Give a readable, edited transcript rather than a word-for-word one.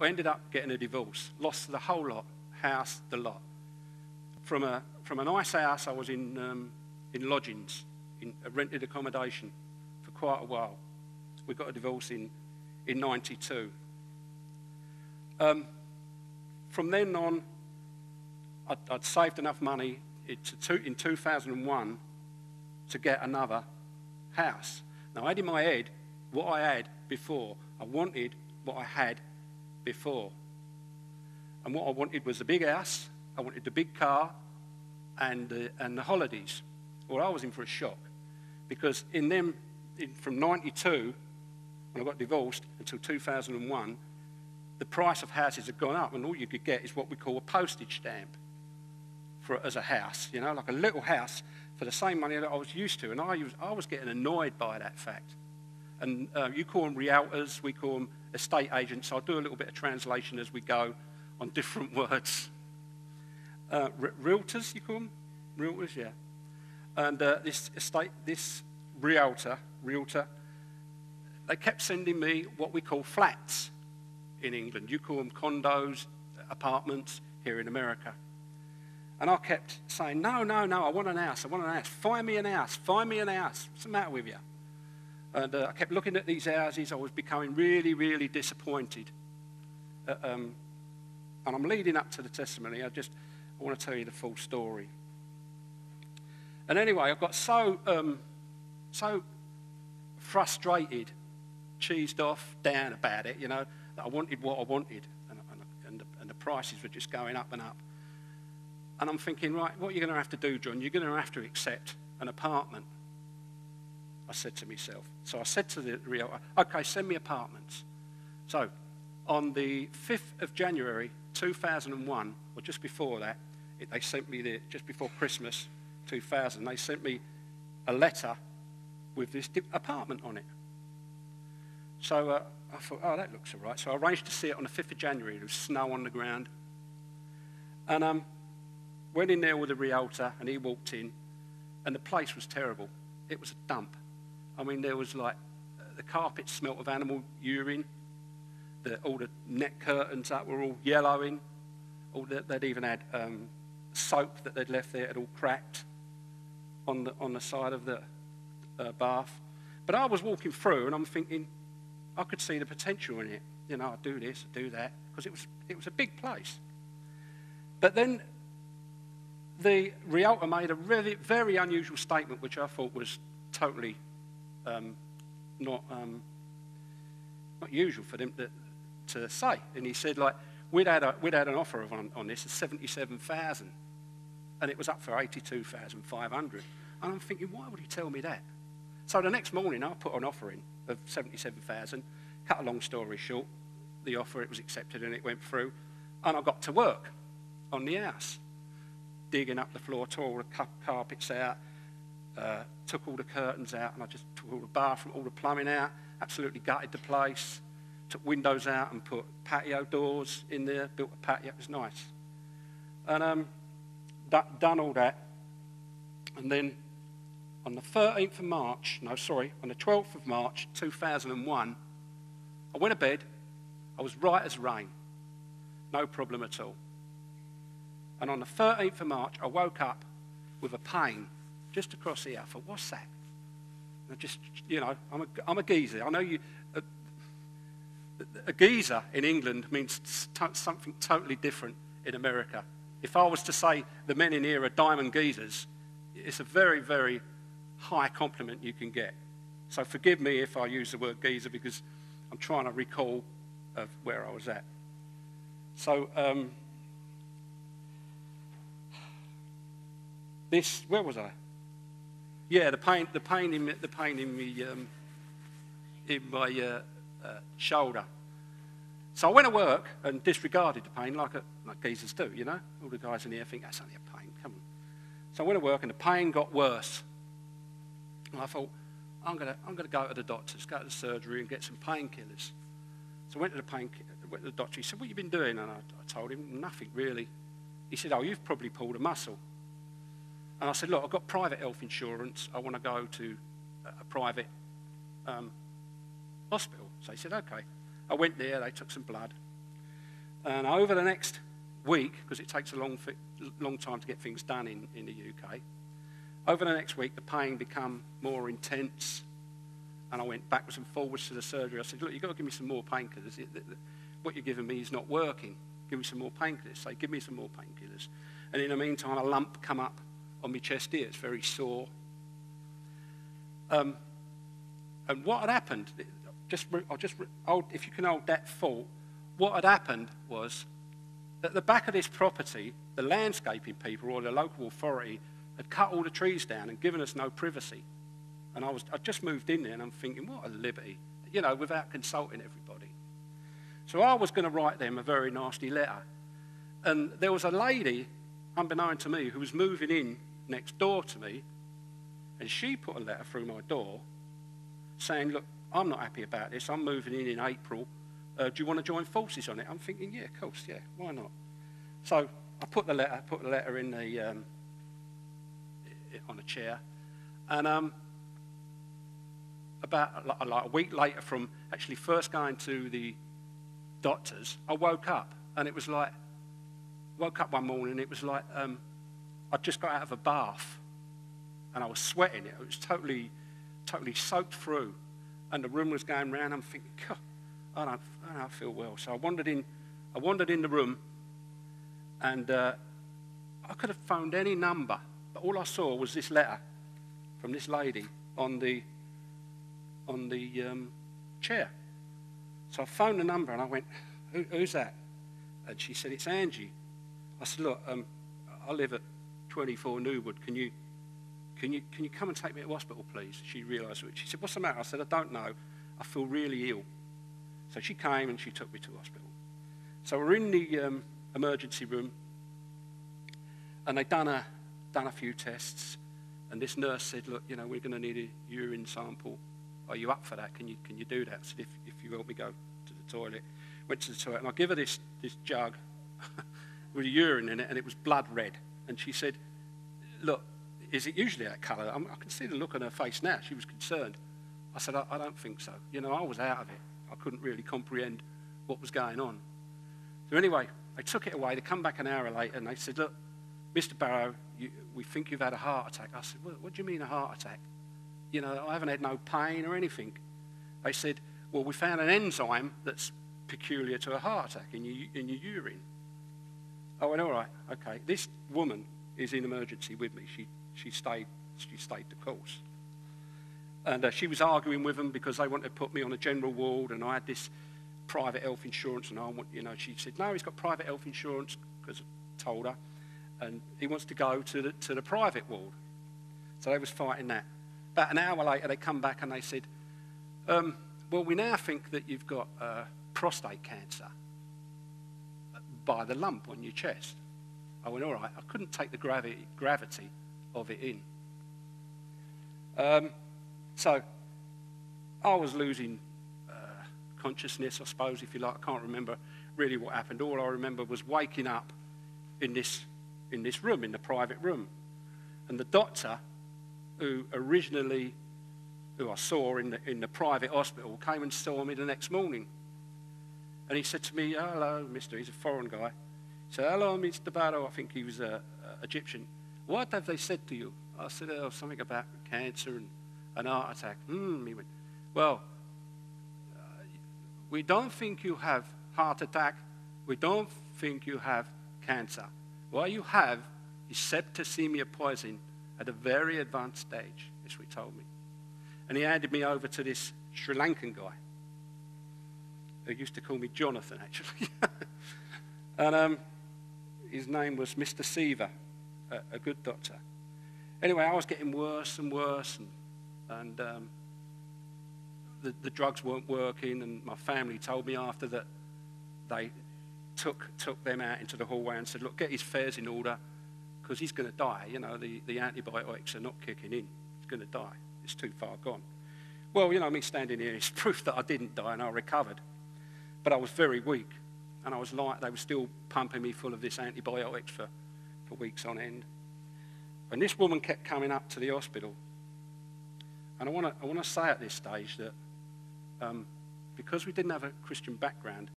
I ended up getting a divorce, lost the whole lot, house, the lot. From a nice house, I was in lodgings, in a rented accommodation for quite a while. We got a divorce in 92. From then on, I'd saved enough money in 2001 to get another house. Now, I had in my head what I had before. I wanted what I had before. And what I wanted was a big house, I wanted the big car, and the holidays. Well, I was in for a shock, because from 92, when I got divorced, until 2001, the price of houses had gone up, and all you could get is what we call a postage stamp as a house, you know, like a little house for the same money that I was used to. And I was getting annoyed by that fact. And you call them realtors, we call them estate agents. I'll do a little bit of translation as we go on different words. Realtors, you call them? Realtors, yeah. And this realtor, they kept sending me what we call flats in England. You call them condos, apartments here in America. And I kept saying, no, I want an house. Find me an house. What's the matter with you? And I kept looking at these houses. I was becoming really, really disappointed. And I'm leading up to the testimony. I want to tell you the full story. And anyway, I got so frustrated, cheesed off, down about it, you know, that I wanted what I wanted. And the prices were just going up and up. And I'm thinking, right, what are you going to have to do, John? You're going to have to accept an apartment, I said to myself. So I said to the realtor, okay, send me apartments. So on the 5th of January 2001, or just before that, they sent me just before Christmas 2000, they sent me a letter with this apartment on it. So I thought, oh, that looks all right. So I arranged to see it on the 5th of January. There was snow on the ground. And went in there with a realtor, and he walked in, and the place was terrible. It was a dump. I mean, there was like, the carpet smelt of animal urine. All the net curtains that were all yellowing. They'd even had soap that they'd left there, had all cracked on the side of the bath. But I was walking through, and I'm thinking, I could see the potential in it. You know, I'd do this, I'd do that, because it was a big place. But then the realtor made a really, very unusual statement, which I thought was totally not usual for them to say. And he said, like, we'd had an offer on this of 77,000, and it was up for 82,500. And I'm thinking, why would he tell me that? So the next morning, I put an offer in of 77,000. Cut a long story short, the offer, it was accepted and it went through, and I got to work on the house. Digging up the floor, tore all the carpets out, took all the curtains out, and I just took all the bathroom, all the plumbing out, absolutely gutted the place, took windows out and put patio doors in there, built a patio. It was nice. And done all that. And then on the 13th of March, on the 12th of March 2001, I went to bed. I was right as rain. No problem at all. And on the 13th of March, I woke up with a pain just across here. I thought, what's that? And I just, you know, I'm a geezer. I know you. A geezer in England means something totally different in America. If I was to say the men in here are diamond geezers, it's a very, very high compliment you can get. So forgive me if I use the word geezer, because I'm trying to recall of where I was at. So where was I? Yeah, the pain in my shoulder. So I went to work and disregarded the pain like geezers do, you know. All the guys in here think that's only a pain. Come on. So I went to work and the pain got worse. And I thought, I'm gonna go to the doctors, go to the surgery and get some painkillers. So I went to the doctor. He said, what have you been doing? And I told him, nothing really. He said, oh, you've probably pulled a muscle. And I said, look, I've got private health insurance. I want to go to a private hospital. So he said, okay. I went there, they took some blood. And over the next week, because it takes a long time to get things done in the UK, over the next week the pain became more intense, and I went backwards and forwards to the surgery. I said, look, you've got to give me some more painkillers. What you're giving me is not working. Give me some more painkillers. So give me some more painkillers. And in the meantime, a lump come up on my chest here. It's very sore. And what had happened, if you can hold that thought, what had happened was at the back of this property, the landscaping people or the local authority had cut all the trees down and given us no privacy. And I'd just moved in there and I'm thinking, what a liberty, without consulting everybody. So I was going to write them a very nasty letter. And there was a lady, unbeknown to me, who was moving in next door to me, and she put a letter through my door saying, look, I'm not happy about this. I'm moving in April. Do you want to join forces on it? I'm thinking, yeah, of course, yeah, why not? So I put the letter in on a chair, and about like a week later from actually first going to the doctors, I woke up, and it was like, woke up one morning, and it was like I'd just got out of a bath, and I was sweating. It was totally soaked through, and the room was going round. I'm thinking, God, I don't feel well. So I wandered in the room, and I could have phoned any number, but all I saw was this letter from this lady on the chair. So I phoned the number and I went, who's that? And she said, it's Angie. I said, look, I live at 24 Newwood. Can you come and take me to hospital, please? She realised it. She said, what's the matter? I said, I don't know. I feel really ill. So she came and she took me to hospital. So we're in the emergency room, and they'd done a few tests, and this nurse said, look, we're going to need a urine sample. Are you up for that? Can you do that? I said, if you help me go to the toilet. Went to the toilet, and I give her this jug with urine in it, and it was blood red. And she said, look, is it usually that colour? I can see the look on her face now. She was concerned. I said, I don't think so. I was out of it. I couldn't really comprehend what was going on. So anyway, they took it away. They come back an hour later, and they said, look, Mr. Barrow, we think you've had a heart attack. I said, what do you mean a heart attack? I haven't had no pain or anything. They said, well, we found an enzyme that's peculiar to a heart attack in your urine. I went, all right, okay. This woman is in emergency with me. She stayed the course. And she was arguing with them because they wanted to put me on a general ward, and I had this private health insurance, and she said, no, he's got private health insurance, because I told her, and he wants to go to the private ward. So they was fighting that. About an hour later, they come back and they said, well, we now think that you've got prostate cancer by the lump on your chest. I went, all right. I couldn't take the gravity of it in. So I was losing consciousness, I suppose, if you like. I can't remember really what happened. All I remember was waking up in this room, in the private room. And the doctor who I saw in the private hospital, came and saw me the next morning. And he said to me, hello, mister, he's a foreign guy. He said, hello, Mr. Barrow. I think he was Egyptian. What have they said to you? I said, something about cancer and an heart attack. He went, well, we don't think you have heart attack. We don't think you have cancer. What you have is septicemia poison at a very advanced stage, is what he told me. And he handed me over to this Sri Lankan guy, who used to call me Jonathan, actually. And his name was Mr. Seaver, a good doctor. Anyway, I was getting worse and worse, and the drugs weren't working, and my family told me after that they took them out into the hallway and said, look, get his affairs in order, because he's going to die. The antibiotics are not kicking in. He's going to die. It's too far gone. Well, me standing here is proof that I didn't die and I recovered. But I was very weak, and I was like, they were still pumping me full of this antibiotics for weeks on end. And this woman kept coming up to the hospital. And I want to say at this stage that because we didn't have a Christian background,